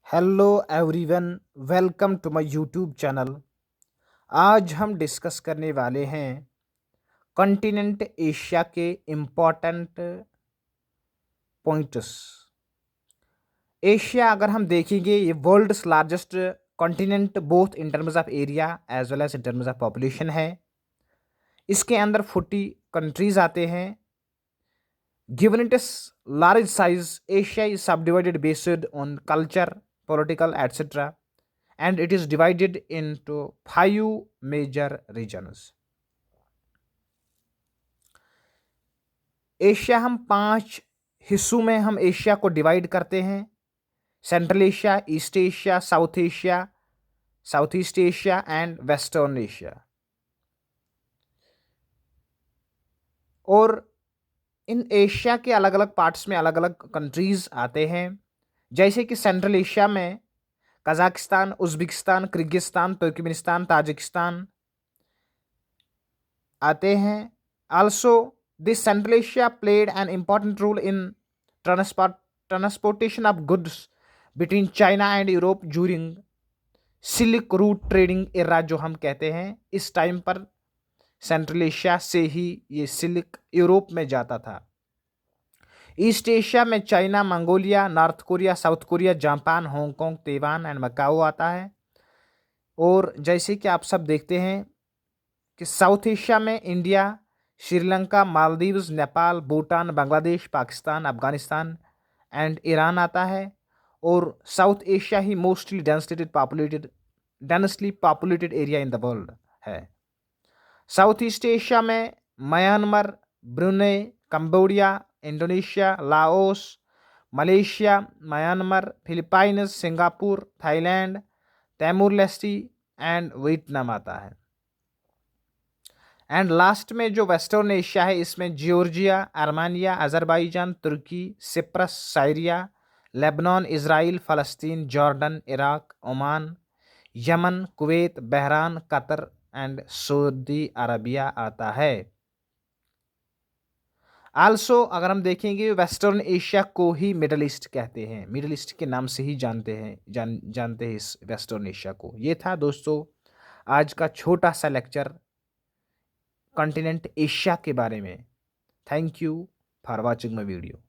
Hello everyone, welcome to my YouTube channel. आज हम discuss करने वाले हैं कॉन्टिनेंट एशिया के इम्पोर्टेंट पॉइंट्स। एशिया अगर हम देखेंगे, ये world's largest continent both in terms of area as well as in terms of population है। इसके अंदर 40 कंट्रीज आते हैं। Given it is large size, Asia is subdivided based on culture, political, etc., and it is divided into 5 major regions. Asia हम 5 हिस्सों में हम Asia को डिवाइड करते हैं। Central Asia, east Asia, south Asia, south east Asia and western Asia. और in Asia के अलग अलग पार्ट्स में अलग अलग कंट्रीज आते हैं। जैसे कि सेंट्रल एशिया में Kazakhstan, Uzbekistan, Kyrgyzstan, Turkmenistan, Tajikistan आते हैं। Also this Central Asia played an important role in transportation of goods between China and Europe during Silk Route trading era जो हम कहते हैं। इस टाइम पर सेंट्रल एशिया से ही ये सिल्क यूरोप में जाता था। ईस्ट एशिया में China, Mongolia, North Korea, South Korea, Japan, Hong Kong, Taiwan and Macau आता है। और जैसे कि आप सब देखते हैं कि साउथ एशिया में India, Sri Lanka, Maldives, Nepal, Bhutan, Bangladesh, Pakistan, Afghanistan and Iran आता है। और साउथ एशिया ही mostly densely populated area in the world है। साउथ ईस्ट एशिया में Myanmar, Brunei, Cambodia, Indonesia, Laos, Malaysia, Myanmar, Philippines, Singapore, Thailand, Timor Leste and Vietnam आता है। And last में जो वेस्टर्न एशिया है, इसमें Georgia, Armenia, Azerbaijan, Turkey, Cyprus, Syria, Lebanon, Israel, फ़लस्तीन, Jordan, Iraq, Oman, Yemen, Kuwait, Bahrain, Qatar and Saudi Arabia आता है। Also अगर हम देखेंगे, वेस्टर्न एशिया को ही मिडल ईस्ट कहते हैं। मिडल ईस्ट के नाम से ही जानते हैं इस वेस्टर्न एशिया को। ये था दोस्तों आज का छोटा सा लेक्चर कॉन्टिनेंट एशिया के बारे में। Thank you for watching my video.